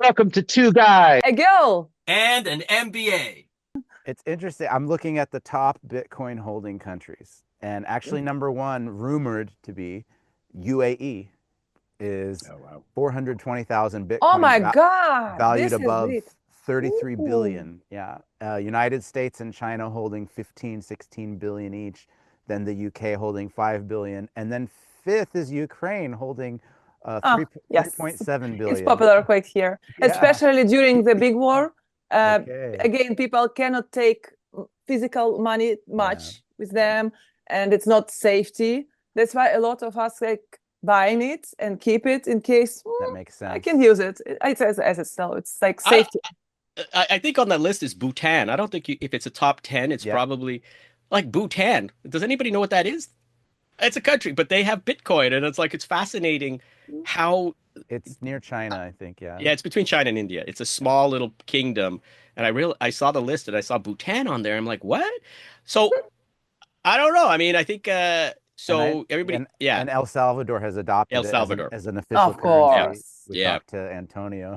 Welcome to Two Guys. A girl. And an MBA. It's interesting. I'm looking at the top Bitcoin holding countries, and actually, number one, rumored to be UAE, is Oh, wow. 420,000 Oh Bitcoin my God, valued this is above it. 33 Ooh. billion. Yeah. United States and China holding 15, 16 billion each. Then the UK holding 5 billion. And then fifth is Ukraine holding 3, Ah, yes. 3.7 It's billion. popular quite here, Yeah. especially during the big war. Uh, Okay. Again, people cannot take physical money Yeah. much with them, and it's not safety. That's why a lot of us like buying it and keep it in case That makes I can sense. use it. It's as it's still. It's like I, safety. I think on that list is Bhutan. I don't think if it's a top 10, it's Yep. probably like Bhutan. Does anybody know what that is? It's a country, but they have Bitcoin, and it's fascinating how, It's near China, I think. Yeah. yeah, it's between China and India. It's a small little kingdom, and I saw the list and I saw Bhutan on there. I'm like, what? So I don't know. I mean, I think And I so everybody, and yeah, and El Salvador has adopted El it Salvador. as an official Of Yeah. currency. course. We Yeah. talked to Antonio.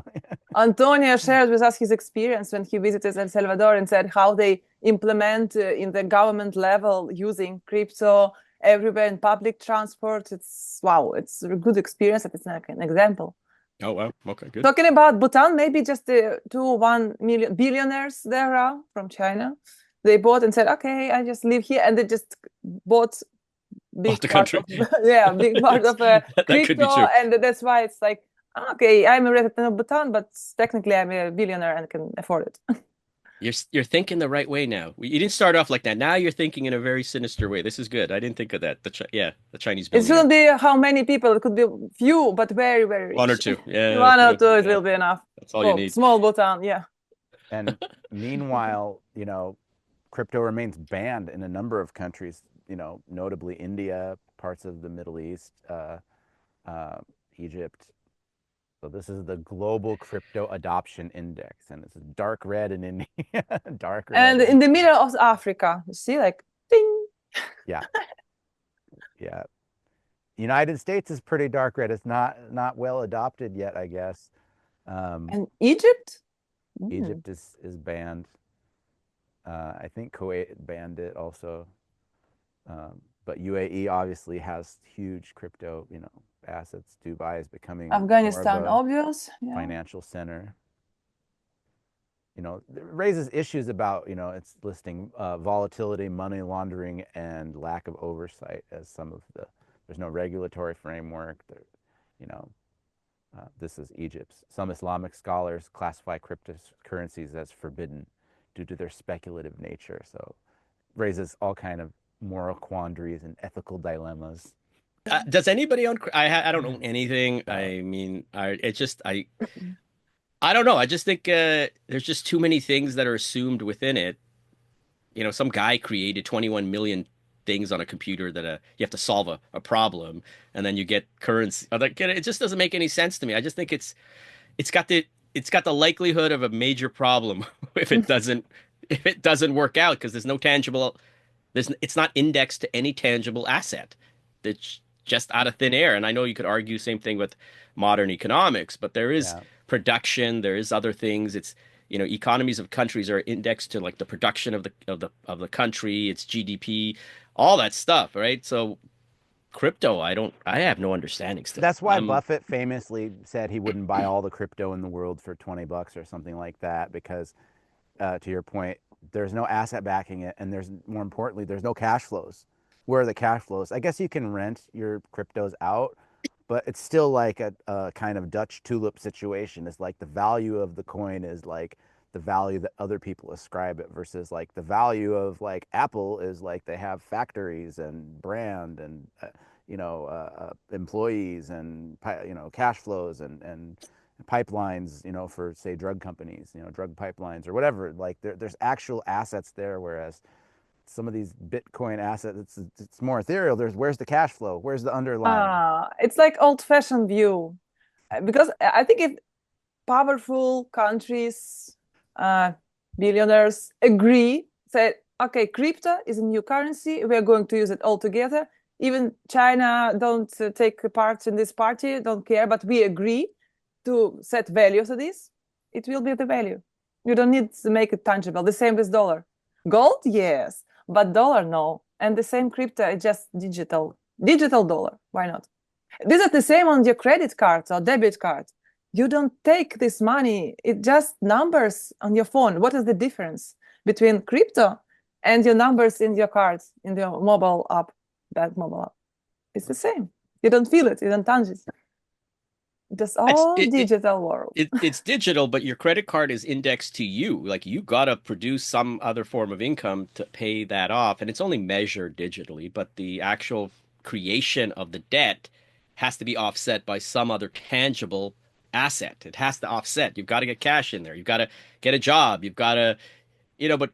Antonio shared with us his experience when he visited El Salvador and said how they implement in the government level using crypto everywhere in public transport. It's wow, it's a good experience. And it's like an example. Oh, wow. Okay, good. Talking about Bhutan, maybe just the 1 million billionaires there are from China. They bought and said, okay, I just live here. And they just bought Bought big the part of, country. yeah, big part It's, of that could be crypto. true. And that's why it's like, okay, I'm a resident of Bhutan, but technically I'm a billionaire and can afford it. You're thinking the right way now. You didn't start off like that. Now you're thinking in a very sinister way. This is good. I didn't think of that. Yeah, the Chinese It billionaire. shouldn't be how many people, it could be few, but very, very One or rich. two. Yeah, One or two, it yeah. will be enough. That's all you Oh, need. small Bhutan, yeah. And meanwhile, crypto remains banned in a number of countries, notably India, parts of the Middle East, uh, Egypt. So this is the Global Crypto Adoption Index, and it's dark red in India, dark red And in, in the middle of Africa, you see, like, ding. yeah, yeah. United States is pretty dark red. It's not well adopted yet, I guess. Um, And Egypt? Mm. Egypt is banned. I think Kuwait banned it also. But UAE obviously has huge crypto, assets. Dubai is becoming more of Afghanistan, a obvious. Yeah. financial center. It raises issues about, it's listing volatility, money laundering, and lack of oversight as some of there's no regulatory framework. You know, this is Egypt's. Some Islamic scholars classify cryptocurrencies as forbidden due to their speculative nature. So raises all kind of moral quandaries and ethical dilemmas. Does anybody own? I don't own anything. So I mean, I don't know. I just think there's just too many things that are assumed within it. Some guy created 21 million things on a computer that you have to solve a problem, and then you get currency. It just doesn't make any sense to me. I just think it's got the likelihood of a major problem if it doesn't work out because there's no tangible. It's not indexed to any tangible asset. It's just out of thin air. And I know you could argue same thing with modern economics, but there is yeah, production, there is other things. It's economies of countries are indexed to like the production of the country, its GDP, all that stuff, right? So crypto, I have no understanding still. that's why Buffett famously said he wouldn't buy all the crypto in the world for 20 bucks or something like that because to your point, there's no asset backing it, and there's more importantly, there's no cash flows. Where are the cash flows? I guess you can rent your cryptos out, but it's still like a kind of Dutch tulip situation. It's like the value of the coin is like the value that other people ascribe it versus like the value of like Apple is like they have factories and brand and employees and cash flows and pipelines, for say drug companies, drug pipelines or whatever. Like there's actual assets there, whereas some of these Bitcoin assets, it's more ethereal. Where's the cash flow? Where's the underlying? It's like old-fashioned view. Because I think if powerful countries, uh, billionaires agree, say, okay, crypto is a new currency, we are going to use it all together. Even China don't take part in this party, don't care, but we agree to set value to this. it will be the value. You don't need to make it tangible. The same with dollar. Gold, yes, but dollar, no. And the same crypto is just digital dollar. Why not? This is the same on your credit card or debit card. You don't take this money. It just numbers on your phone. What is the difference between crypto and your numbers in your cards, in your mobile app, that mobile app? It's the same. You don't feel it. You don't touch it. Just all digital world. It's digital, but your credit card is indexed to you. Like you gotta produce some other form of income to pay that off, and it's only measured digitally. But the actual creation of the debt has to be offset by some other tangible asset. It has to offset. You've got to get cash in there. You've got to get a job. You've got to, But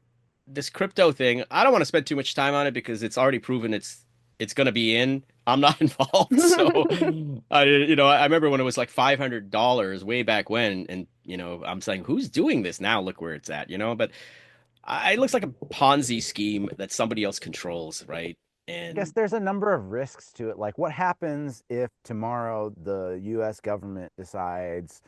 this crypto thing, I don't want to spend too much time on it because it's already proven it's going to be in. I'm not involved. So, I remember when it was like $500 way back when, and, I'm saying, who's doing this now? Look where it's at, but it looks like a Ponzi scheme that somebody else controls, right? And I guess there's a number of risks to it. Like what happens if tomorrow the US government decides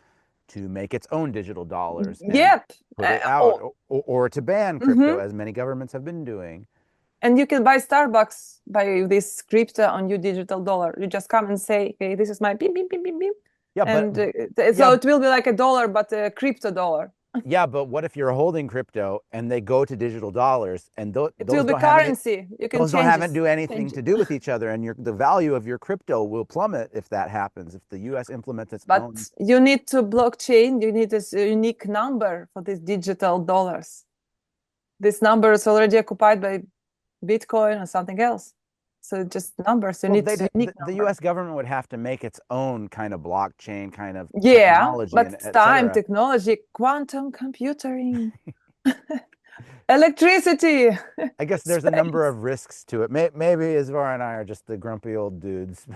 to make its own digital dollars and Yep. put it out or to ban crypto, as many governments have been doing. And you can buy Starbucks by this crypto on your digital dollar. You just come and say, okay, this is my beep, beep, beep, beep, beep. Yeah, and so it will be like a dollar, but a crypto dollar. Yeah, but what if you're holding crypto and they go to digital dollars and those will be currency? You can those change don't have do anything to do with each other, and the value of your crypto will plummet if that happens. If the U.S. implements its own. But you need to blockchain. You need this unique number for these digital dollars. This number is already occupied by Bitcoin or something else. So just numbers. You need the U.S. government would have to make its own kind of blockchain kind of technology. But it's time, technology, quantum computing, electricity. I guess there's a number of risks to it. Maybe Isvar and I are just the grumpy old dudes.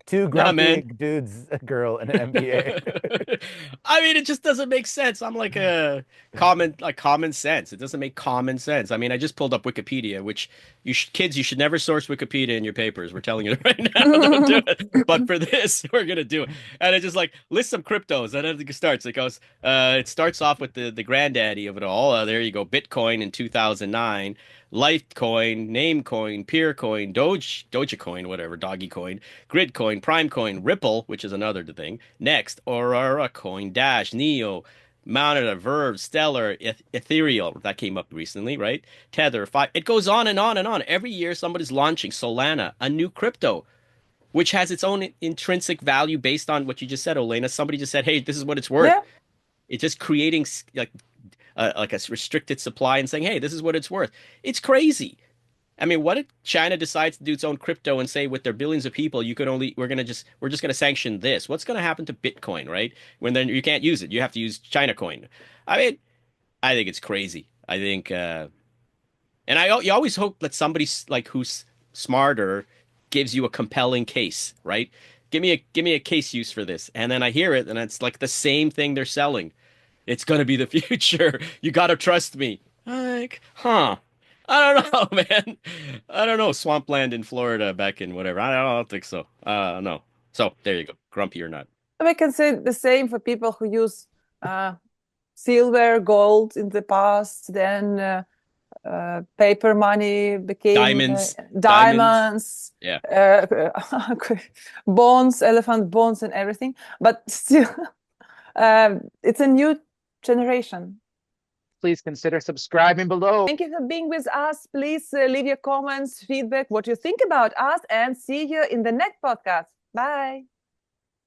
Two grumpy dudes, a girl, and an MBA. I mean, it just doesn't make sense. I'm like common sense. It doesn't make common sense. I mean, I just pulled up Wikipedia, which kids, you should never source Wikipedia in your papers. We're telling you right now, don't do it. But for this, we're gonna do it. And it just like lists some cryptos. And it starts. It goes. It starts off with the granddaddy of it all. There you go. Bitcoin in 2009. Litecoin, Namecoin, Peercoin, Dogecoin, whatever, Doggycoin, Gridcoin, Primecoin, Ripple, which is another thing. Next, Aurora Coin, Dash, Neo, Moneta, Verve, Stellar, Ethereal. That came up recently, right? Tether, it goes on and on and on. Every year somebody's launching Solana, a new crypto, which has its own intrinsic value based on what you just said, Olena. Somebody just said, hey, this is what it's worth. Yeah. It's just creating like a restricted supply and saying, hey, this is what it's worth. It's crazy. I mean, what if China decides to do its own crypto and say with their billions of people, we're just going to sanction this? What's going to happen to Bitcoin, right? When then you can't use it. You have to use China coin. I mean, I think it's crazy. I think, and you always hope that somebody like who's smarter gives you a compelling case, right? Give me a case use for this. And then I hear it and it's like the same thing they're selling. It's going to be the future. You got to trust me. Like, I don't know, man. I don't know. Swampland in Florida back in whatever. I don't think so. No. So there you go. Grumpy or not. We can say the same for people who use silver, gold in the past. Then paper money became diamonds. Yeah. Bonds, elephant bonds, and everything. But still, it's a new generation. Please consider subscribing below. Thank you for being with us. Please leave your comments, feedback, what you think about us, and see you in the next podcast. Bye.